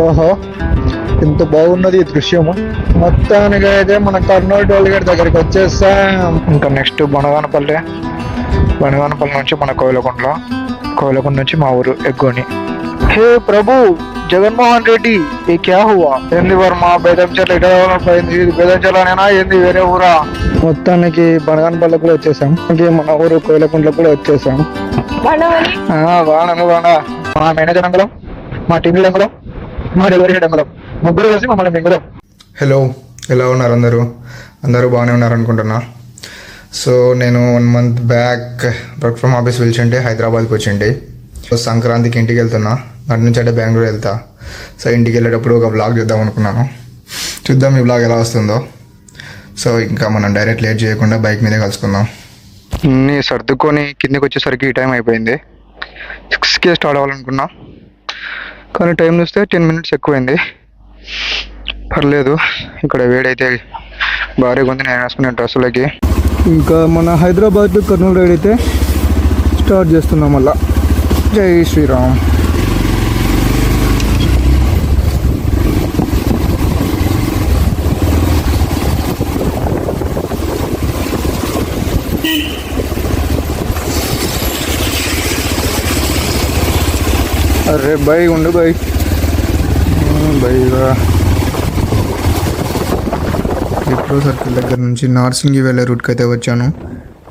ఓహో, ఇంత బాగున్నది ఈ దృశ్యము. మొత్తానికి అయితే మన కర్నూలు టోల్గేట్ దగ్గరికి వచ్చేస్తాం. ఇంకా నెక్స్ట్ బనగానపల్లి నుంచి మన కోయిలకొండ నుంచి మా ఊరు ఎగ్గోని. హే ప్రభు జగన్మోహన్ రెడ్డి, ఈ క్యా హువా? ఏంది వర్మ, బేదంచెల ఇటు పోయింది, ఇది బేదంచెలనేనా ఏంది వేరే ఊరా? మొత్తానికి బనగానపల్లి కూడా వచ్చేసాం. మన ఊరు కోయిలకొండలో కూడా వచ్చేసాం. బాగా మా మేనేజర్ అంగళం, మా టీం రంగులం, మా డెలివరీ రంగులం, ముగ్గురు కలిసి మమ్మల్ని మింగుదాం. హలో, ఎలా ఉన్నారు అందరూ బాగానే ఉన్నారు అనుకుంటున్నా. సో నేను 1 month back work from office పిలిచింటే హైదరాబాద్కి వచ్చిండి. సంక్రాంతికి ఇంటికి వెళ్తున్నా, అటు నుంచి అంటే బెంగళూరు వెళ్తా. సో ఇంటికి వెళ్ళేటప్పుడు ఒక బ్లాగ్ చేద్దాం అనుకున్నాను. చూద్దాం ఈ బ్లాగ్ ఎలా వస్తుందో. సో ఇంకా మనం డైరెక్ట్ లేట్ చేయకుండా బైక్ మీదే కలుసుకుందాం. అన్నీ సర్దుకొని కిందకి వచ్చేసరికి ఈ టైం అయిపోయింది. 6కే స్టార్ట్ అవ్వాలనుకున్నా, కానీ టైం చూస్తే 10 minutes ఎక్కువైంది. పర్లేదు, ఇక్కడ వేడైతే భారీగా ఉంది. నేను వేసుకునే డ్రెస్సులకి ఇంకా మన హైదరాబాద్ టు కర్నూలు రైడ్ అయితే స్టార్ట్ చేస్తున్నాం మళ్ళా. జై శ్రీరామ్. అరే బై ఉండు బై బైగా విప్రో సర్కిల్ దగ్గర నుంచి నార్సింగి వెళ్ళే రూట్కి అయితే వచ్చాను.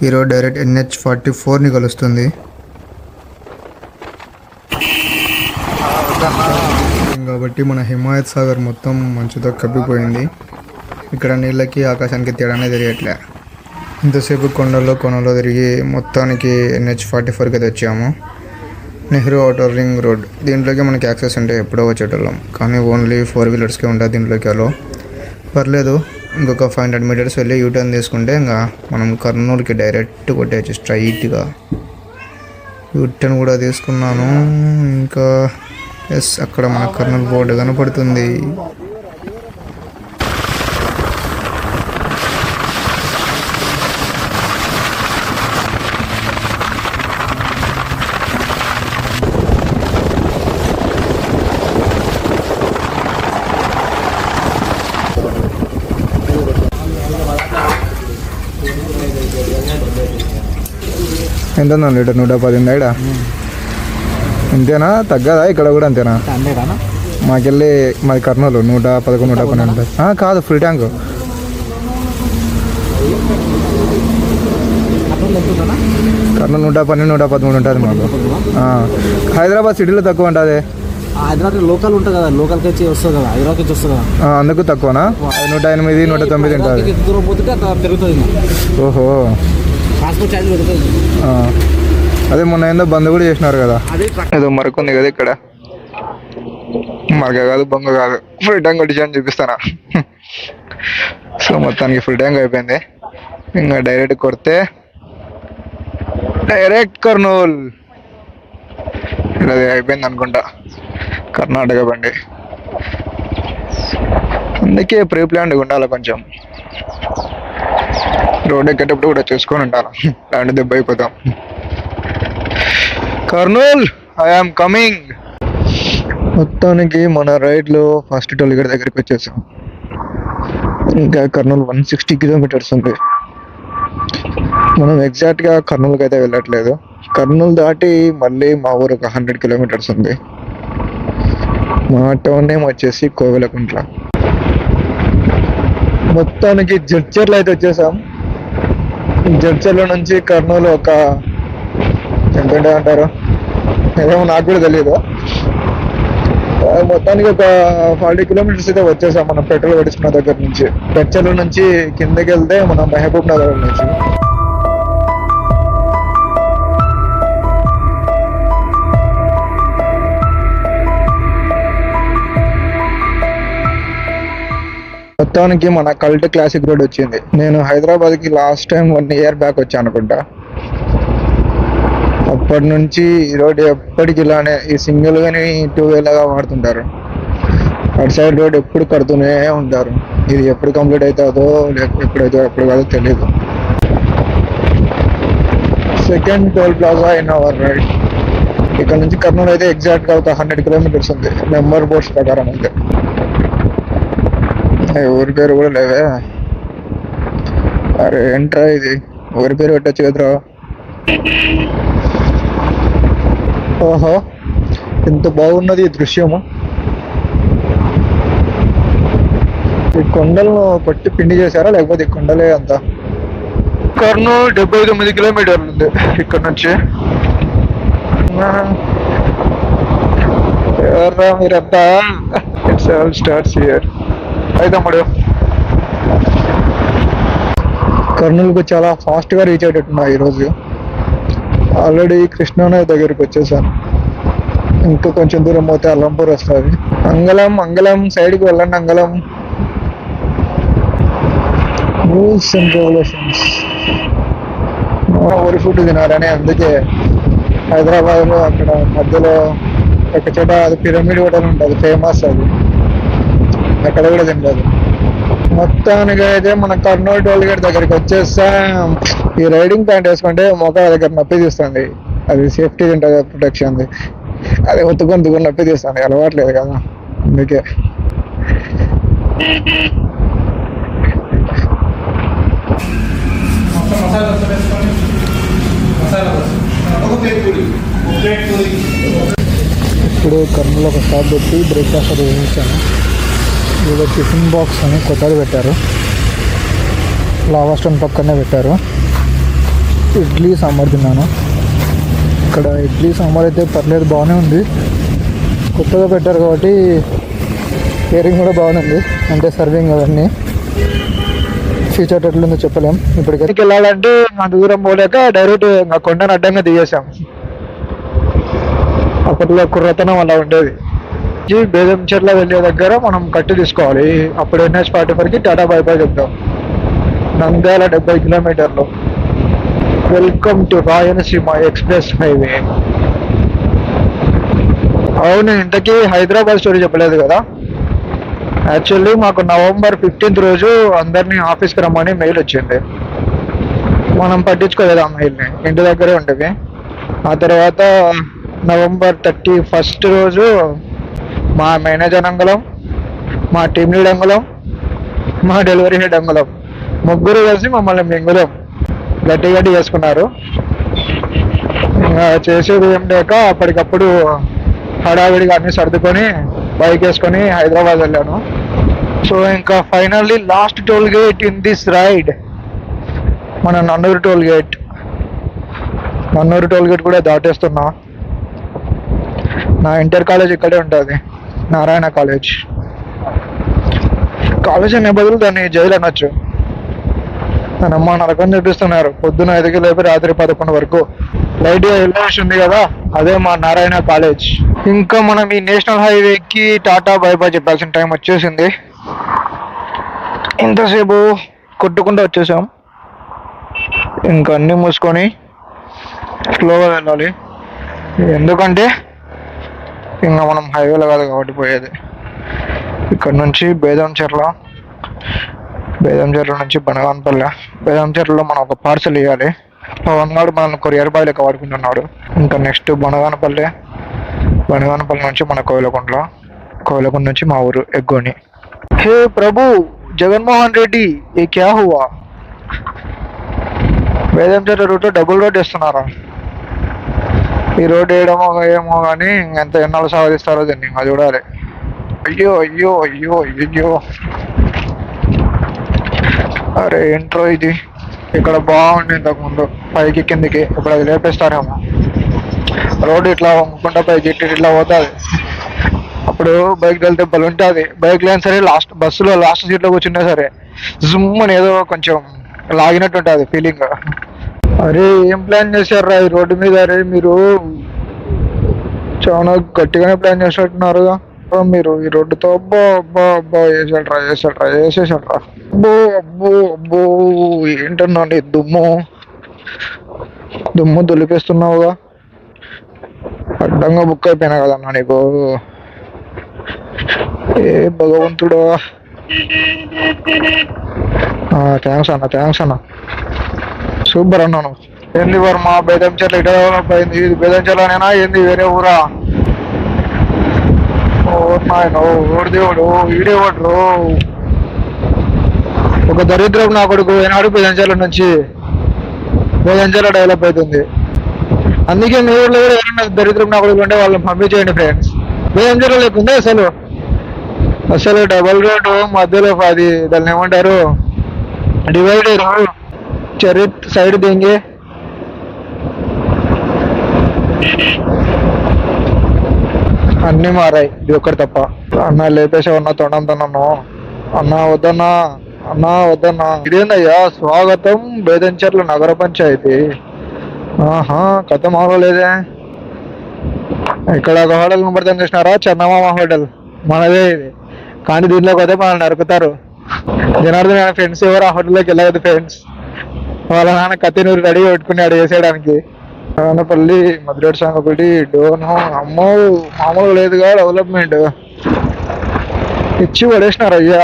ఈ రోడ్ డైరెక్ట్ NH44ని కలుస్తుంది. కాబట్టి మన హిమాయత్ సాగర్ మొత్తం మంచుతో కప్పిపోయింది. ఇక్కడ నీళ్ళకి ఆకాశానికి తేడానే తెలియట్లే. ఇంతసేపు కొనలో తిరిగి మొత్తానికి NH44కి అయితే వచ్చాము. Nehru outer ring road. దీంట్లోకి మనకి యాక్సెస్ ఉంటే ఎప్పుడో వచ్చేటోళ్ళం, కానీ ఓన్లీ 4 wheelersకే ఉంటుంది దీంట్లోకి. అలో పర్లేదు, ఇంకొక 500 meters వెళ్ళి యూటర్న్ తీసుకుంటే ఇంకా మనం కర్నూలుకి డైరెక్ట్ కొట్టేయచ్చు స్ట్రైట్గా. యూటర్న్ కూడా తీసుకున్నాను. ఇంకా అక్కడ మన కర్నూలు బోర్డు కనపడుతుంది. ఎంత లీటర్? 110 ఇక్కడ. అంతేనా? తగ్గదా ఇక్కడ కూడా? అంతేనా? మాకెళ్ళి మాది కర్నూలు 111, 112 ఉంటుంది. కాదు, ఫుల్ ట్యాంక్. కర్నూలు 112, 113 ఉంటుంది మాకు. హైదరాబాద్ సిటీలో తక్కువ ఉంటుంది. హైదరాబాద్ లోకల్ ఉంటుంది కదా, లోకల్కి వచ్చి వస్తుంది కదా, హైదరాబాద్కి వచ్చి వస్తుంది కదా, అందుకు తక్కువనా? 108, 109 ఉంటుంది. దూరం పోతుంటే పెరుగుతుంది. ఓహో, ట్రాన్స్పోర్ట్ ఛార్జ్ పెరుగుతుంది. అదే మొన్న ఏందో బంద్ కూడా చేసినారు కదా. ఏదో మరొక ఉంది కదా ఇక్కడ. మరక కాదు, బొంగ కాదు, ఫుల్ ట్యాంక్ కొట్టించని చూపిస్తానా. సో మొత్తానికి ఫుల్ ట్యాంక్ అయిపోయింది. ఇంకా డైరెక్ట్ కొడితే డైరెక్ట్ కర్నూలు. అది అయిపోయింది అనుకుంటా, కర్ణాటక బండి. అందుకే ప్రీ ప్లాన్డ్ ఉండాలి కొంచెం. రోడ్ ఎక్కేటప్పుడు కూడా చూసుకొని ఉండాలి, లాంటి దెబ్బ అయిపోతాం. Kurnool, I am coming. మొత్తానికి మన రైడ్లో ఫస్ట్ టోల్గేట్ దగ్గరికి వచ్చేసాం. ఇంకా కర్నూలు 160 kilometers ఉంది. మనం ఎగ్జాక్ట్గా కర్నూలుకి అయితే వెళ్ళట్లేదు. కర్నూలు దాటి మళ్ళీ మా ఊరు ఒక 100 kilometers ఉంది. మా టౌన్ నేమ్ వచ్చేసి కోవెలకుంట్ల. మొత్తానికి జడ్చర్లు అయితే వచ్చేసాం. జడ్చర్ల నుంచి కర్నూలు ఒక ఎంత అంటారు ఏమో నాకు కూడా తెలియదు. మొత్తానికి ఒక 40 kilometers అయితే వచ్చేసాం మనం పెట్రోల్ పడుచుకున్న దగ్గర నుంచి. జడ్చర్ల నుంచి కిందకి వెళ్తే మనం మహబూబ్ నగర్ నుంచి. మొత్తానికి మన కల్ట్ క్లాసిక్ రోడ్ వచ్చింది. నేను హైదరాబాద్కి లాస్ట్ టైం 1 year బ్యాక్ వచ్చాను అనుకుంటా. అప్పటి నుంచి ఈ రోడ్ ఎప్పటికి ఇలానే, ఈ సింగిల్ గాని 2 లాగా వాడుతుంటారు. అటు సైడ్ రోడ్ ఎప్పుడు కడుతూనే ఉంటారు. ఇది ఎప్పుడు కంప్లీట్ అవుతుందో ఎప్పుడు కాదో తెలియదు. Second toll plaza in our ride. ఇక్కడ నుంచి కర్నూలు అయితే ఎగ్జాక్ట్ గా ఒక 100 కిలోమీటర్స్ ఉంది నెంబర్ బోర్డ్స్ ప్రకారం అయితే. ఊరి పేరు కూడా లేవే. అరే ఏంట్రా ఇది, ఊరి పేరు పెట్టచ్చు కదరా. ఓహో, ఎంత బాగున్నది ఈ దృశ్యము. ఈ కొండలను కొట్టి పిండి చేశారా లేకపోతే ఈ కొండలే అంతా? కర్నూలు 79 కిలోమీటర్లు ఉంది ఇక్కడ నుంచి. ఎవర్రా మీరంతా? It's all starts here. అయితే తమ్ముడు, కర్నూలుకు చాలా ఫాస్ట్ గా రీచ్ అయ్యేటట్టున్నా ఈరోజు. ఆల్రెడీ కృష్ణానది దగ్గరికి వచ్చేసాను. ఇంకా కొంచెం దూరం పోతే అల్లంపూర్ వస్తుంది. అంగళం సైడ్కి వెళ్ళండి. అంగళం రూల్స్ అండ్ రెగ్యులేషన్స్. ఊరి ఫుడ్ తినాలని, అందుకే హైదరాబాద్లో అక్కడ మధ్యలో ఒక చోట అది పిరమిడ్ హోటల్ ఉంటుంది, ఫేమస్. అది అక్కడ కూడా తింటుంది. మొత్తానికి అయితే మన కర్నూలు టోల్ గేట్ దగ్గరికి వచ్చేస్తాం. ఈ రైడింగ్ ప్యాంట్ వేసుకుంటే మొక్క దగ్గర నొప్పి తీస్తుంది. అది సేఫ్టీ ఉంటుంది, ప్రొటెక్షన్. అది ఒత్తుకొని నొప్పి తీస్తుంది, అలవాట్లేదు కదా, అందుకే. ఇప్పుడు కర్నూలు ఒక స్టాప్ పెట్టి బ్రేక్ఫాస్ట్ అది వేయించాను. ఇది టిఫిన్ బాక్స్ అని కొత్తది పెట్టారు, లావా స్టోన్ పక్కనే పెట్టారు. ఇడ్లీ సాంబార్ తిన్నాను. ఇక్కడ ఇడ్లీ సాంబార్ అయితే పర్లేదు, బాగానే ఉంది. కొత్తగా పెట్టారు కాబట్టి కేరింగ్ కూడా బాగానే ఉంది, అంటే సర్వింగ్ అవన్నీ. ఫ్యూచర్ ఎట్లుందో చెప్పలేం. ఇప్పటికైతే వెళ్ళాలంటే మా దూరం పోలేక డైరెక్ట్ ఇంకా కొండను అడ్డంగా దిగేసాం. అప్పట్లో కుర్రతనం అలా ఉండేది. బేదంచెర్ల వెళ్ళే దగ్గర మనం కట్టి తీసుకోవాలి. అప్పుడు NH-44కి టాటా బైపాస్ చెప్తాం. నంద్యాల 70 కిలోమీటర్లు. Welcome to Rayalaseema express highway. అవును, ఇంతకీ హైదరాబాద్ స్టోరీ చెప్పలేదు కదా. యాక్చువల్లీ మాకు November 15th రోజు అందరినీ ఆఫీస్కి రమ్మని మెయిల్ వచ్చింది. మనం పట్టించుకోలేదు ఆ మెయిల్ని, ఇంటి దగ్గరే ఉండేవి. ఆ తర్వాత November 31st రోజు మా మేనేజర్ అంగళం, మా టీమ్ లీడ్ అంగళం, మా డెలివరీ హెడ్ అంగళం ముగ్గురు కలిసి మమ్మల్ని మింగుదాం గట్టి చేసుకున్నారు. ఇంకా చేసేది ఏం లేక అప్పటికప్పుడు హడావిడిగా అన్ని సర్దుకొని బైక్ వేసుకొని హైదరాబాద్ వెళ్ళాను. సో ఇంకా finally last toll gate in this ride మన Nannur toll gate. Nannur toll gate కూడా దాటేస్తున్నా. నా ఇంటర్ కాలేజ్ ఇక్కడే ఉంటుంది, నారాయణ కాలేజ్. కాలేజ్ అనే బదులు దాన్ని జైలు అనొచ్చు. నన్ను అమ్మ నరకం చూపిస్తున్నారు. పొద్దున 5కి లేపి రాత్రి 11 వరకు. లైట్ ఎలివేషన్ ఉంది కదా, అదే మా నారాయణ కాలేజ్. ఇంకా మనం ఈ నేషనల్ హైవేకి టాటా బైపాస్ చెప్పాల్సిన టైం వచ్చేసింది. ఇంతసేపు కొట్టుకుంటూ వచ్చేసాం. ఇంకా అన్నీ మూసుకొని స్లోగా వెళ్ళాలి, ఎందుకంటే ఇంకా మనం హైవేలో కాదు కాబట్టి పోయేది. ఇక్కడ నుంచి బేదంచెర్ల నుంచి బనగానపల్లె. బేదంచెర్లలో మనం ఒక పార్సల్ ఇవ్వాలి. పవన్ గారు మనల్ని కొరియర్ బాయ్ లెక్క వాడుకుంటున్నాడు. ఇంకా నెక్స్ట్ బనగానపల్లె నుంచి మన కోయిలకొండ నుంచి మా ఊరు ఎగ్గోని. హే ప్రభు జగన్మోహన్ రెడ్డి, ఏ క్యా హువా? బేదంచెర్ల రూట్లో డబుల్ రోడ్ వేస్తున్నారా? ఈ రోడ్ వేయడమో ఏమో కానీ ఎంత ఎన్నాళ్ళు సాధిస్తారో దీన్ని ఇంకా చూడాలి. అయ్యో అయ్యో అయ్యో అయ్యో, అరే ఏంట్రో ఇది. ఇక్కడ బాగుంది ఇంతకుముందు, పైకి కిందికి. ఇప్పుడు అది లేపేస్తారేమో. రోడ్డు ఇట్లా వంగుకుంటా పైకి ఇట్లా పోతుంది. అప్పుడు బైక్ వెళ్తే బలు ఉంటుంది. బైక్ లేని సరే బస్సులో లాస్ట్ సీట్లో కూర్చున్నా సరే జుమ్ అని ఏదో కొంచెం లాగినట్టు ఉంటుంది ఫీలింగ్. అరే ఏం ప్లాన్ చేశారా ఈ రోడ్డు మీద? అరే మీరు చాలా గట్టిగానే ప్లాన్ చేసినట్టున్నారుగా మీరు ఈ రోడ్డుతో. అబ్బో అబ్బో అబ్బో, వేసేసాడ్రా. అబ్బో అబ్బో అబ్బో, ఏంటన్నా నీ దుమ్ము దులిపేస్తున్నావుగా. అడ్డంగా బుక్ అయిపోయినా కదన్నా నీకు. ఏ భగవంతుడా. థ్యాంక్స్ అన్న సూపర్ అన్నాను. ఏంది వర్మ బేదంచెర్ల ఇట డెవలప్ అయింది, ఇది బేదంచెర్లనేనా ఏంది వేరే ఊరా? ఓడి దేవుడు ఈడేవాడు ఒక దరిద్రం నా కొడుకు ఏనాడు బేదంచెర్ల నుంచి బేదంచెర్ల డెవలప్ అవుతుంది. అందుకే మీ ఊళ్ళో కూడా ఎవరైనా దరిద్రం నా కొడుకు ఉంటే వాళ్ళని పంపించేయండి ఫ్రెండ్స్. బేదంచెర్ల లేకుందే అసలు డబల్ రోడ్ మధ్యలో అది దాన్ని ఏమంటారు డివైడర్ చరిత్ సైడ్ దేంగే అన్ని మారాయి, ఇది ఒక్కటి తప్ప. అన్న లేపేసా ఉన్న తొండంతో నన్ను. అన్నా వద్దన్నా ఇదేందయ్యా స్వాగతం బేదంచెర్ల నగర పంచాయతీ. ఆహా కథ మారలేదే. ఇక్కడ ఒక హోటల్ కనబడతాం చూసినారా, చందమామ హోటల్ మనదే ఇది. కానీ దీంట్లోకి పోతే మనల్ని నరుకుతారు. జనార్దన్ ఆయన ఫ్రెండ్స్ ఎవరు ఆ హోటల్లోకి వెళ్ళదు ఫ్రెండ్స్. వాళ్ళ నాన్న కత్తినూరు రెడీ పెట్టుకున్నాడు వేసేయడానికి. రానపల్లి మధురేడు సాంగ్ ఒకటి డోను అమ్మో మామూలు లేదుగా డెవలప్మెంట్ ఇచ్చి పడేసినారు అయ్యా.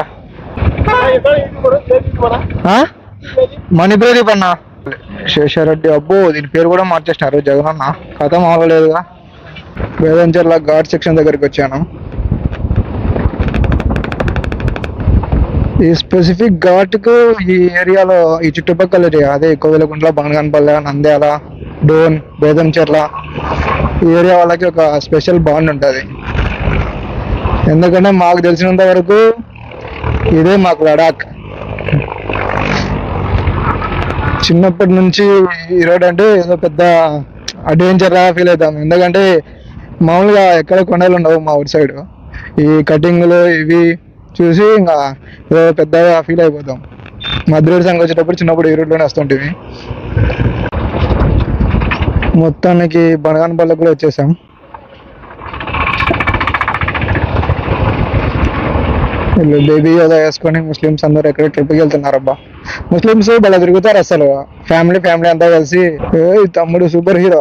మణిప్రదీప్ అన్న శేషారెడ్డి అబ్బో దీని పేరు కూడా మార్చేసినారు జగనన్న. కథ మామూలు లేదుగా. బేదంచెర్ల ఘాట్ సెక్షన్ దగ్గరికి వచ్చాను. ఈ స్పెసిఫిక్ ఘాట్కు ఈ ఏరియాలో ఈ చుట్టుపక్కల ఏరియా అదే కోవెలకుంట్ల, బంగానపల్లె, నంద్యాల, డోన్, బేదంచెర్ల ఈ ఏరియా వాళ్ళకి ఒక స్పెషల్ బాండ్ ఉంటుంది. ఎందుకంటే మాకు తెలిసినంత వరకు ఇదే మాకు లడాక్. చిన్నప్పటి నుంచి ఈ రోడ్ అంటే ఏదో పెద్ద అడ్వెంచర్ లా ఫీల్ అవుతాం. ఎందుకంటే మామూలుగా ఎక్కడ కొండలు ఉండవు మా ఊరి సైడ్. ఈ కటింగ్లు ఇవి చూసి ఇంకా ఏదో పెద్దగా ఫీల్ అయిపోతాం. మధురేడు సంఘం వచ్చేటప్పుడు చిన్నప్పుడు ఈ రోడ్లోనే వస్తుంటివి. మొత్తానికి బనగానపల్లె కూడా వచ్చేసాం. వీళ్ళు బేబీ యోగా వేసుకొని ముస్లిమ్స్ అందరూ ఎక్కడ ట్రిప్కి వెళ్తున్నారబ్బా. ముస్లిమ్స్ బాగా తిరుగుతారు అసలు, ఫ్యామిలీ అంతా కలిసి. తమ్ముడు సూపర్ హీరో.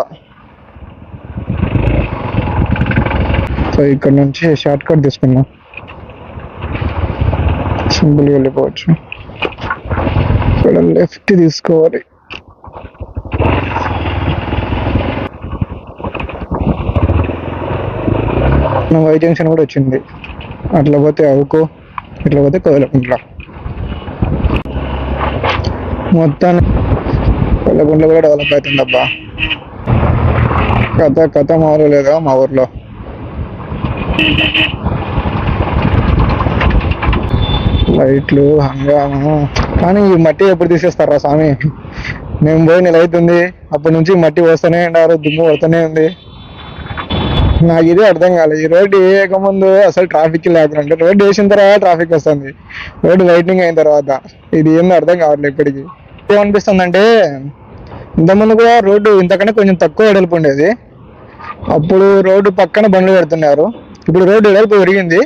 సో ఇక్కడ నుంచి షార్ట్ కట్ తీసుకున్నాం, సింపుల్గా వెళ్ళిపోవచ్చు. ఇక్కడ లెఫ్ట్ తీసుకోవాలి. వై జంక్షన్ కూడా వచ్చింది. అట్లా పోతే అవుకో, ఇట్లా పోతే కోవెలకుంట్ల. మొత్తాన్ని కోవెలకుంట్ల కూడా డెవలప్ అవుతుందబ్బా. కథ మామూలు లేదా మా ఊర్లో. లైట్లు హంగామా. కానీ ఈ మట్టి ఎప్పుడు తీసేస్తారా స్వామి? మేము పోయి నెల అవుతుంది, అప్పటి నుంచి మట్టి వస్తూనే ఉన్నారు, దుమ్ము పడుతూనే ఉంది. నాకు ఇదే అర్థం కాలేదు. ఈ రోడ్డు వేయకముందు అసలు ట్రాఫిక్ లేకుండా, రోడ్డు వేసిన తర్వాత ట్రాఫిక్ వస్తుంది, రోడ్డు లైటింగ్ అయిన తర్వాత ఇది ఏందో అర్థం కావట్లేదు ఇప్పటికి. ఏమనిపిస్తుంది అంటే ఇంతకుముందు కూడా రోడ్డు ఇంతకన్నా కొంచెం తక్కువ వెడల్పు ఉండేది. అప్పుడు రోడ్డు పక్కన బండ్లు పెడుతున్నారు, ఇప్పుడు రోడ్డు వెడల్పు పెరిగింది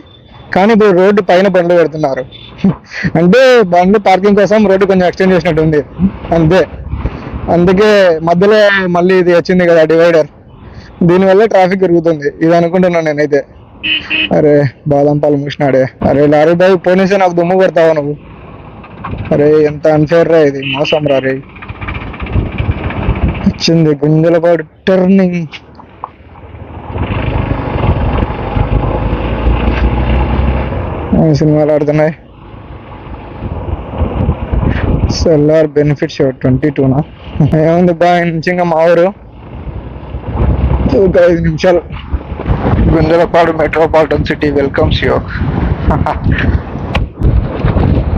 కానీ ఇప్పుడు రోడ్డు పైన బండ్లు పెడుతున్నారు. అంటే బండ్లు పార్కింగ్ కోసం రోడ్డు కొంచెం ఎక్స్టెండ్ చేసినట్టు ఉంది అంతే. అందుకే మధ్యలో మళ్ళీ ఇది వచ్చింది కదా డివైడర్, దీనివల్ల ట్రాఫిక్ పెరుగుతుంది ఇది అనుకుంటున్నాను నేనైతే. అరే బాదం పాలు మూసినాడే. అరే లారీ బాయ్ పోనీసే నాకు దుమ్ము కొడతావా నువ్వు? అరే ఎంత అన్ఫేర్ రా ఇది, మోసం రా రే. వచ్చింది గుంజలపాడు టర్నింగ్. సినిమాలు ఆడుతున్నాయి. సెల్లార్ బెనిఫిట్ షో 22నా ఏముంది బాగా నుంచి ఇంకా మా ఊరు ఒక 5 నిమిషాలు. గుంజలపాడు మెట్రోపాలిటన్ సిటీ వెల్కమ్స్ యూ.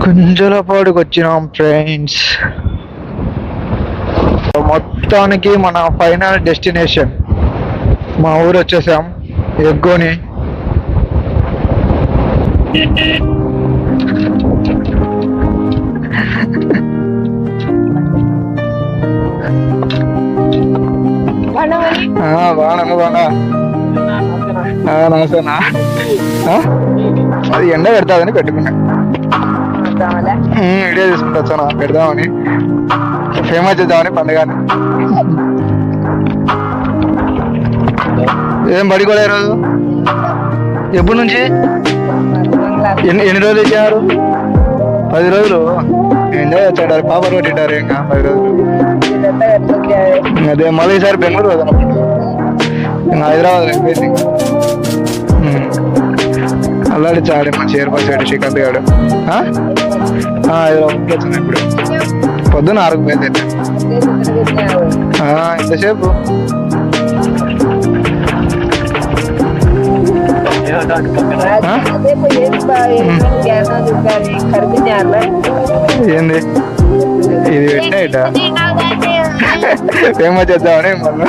గుంజలపాడుకి వచ్చినాం ఫ్రెండ్స్. మొత్తానికి మన ఫైనల్ డెస్టినేషన్ మా ఊరు వచ్చేసాం, ఎగ్గోని. బాగా నమస్తేనా. అది ఎండ పెడతాదని పెట్టుకున్నా, వీడియో తీసుకుంటా వచ్చానా పెడదామని, ఫేమస్ చేద్దామని పండుగని. ఏం బడికోలే ఈరోజు? ఎప్పటి నుంచి ఎన్ని రోజులు ఇచ్చారు? 10 రోజులు ఎంజాయ్ వచ్చాడు. పాప కొట్టింటారు ఇంకా 10 రోజులు. అదే మళ్ళీ ఈసారి బెంగళూరు కదా ఇంకా హైదరాబాద్ అయిపోయింది. అల్లాడి చాడి మంచి ఎయిర్ బస్ ఆడు శ్రీకాంత్ గాడు హైదరాబాద్కి వచ్చిన ఇప్పుడు పొద్దున 6కు పోయింది. ఎంతసేపు ఏంది ఇది పెట్టినా ఫేమస్ చేద్దామని మళ్ళీ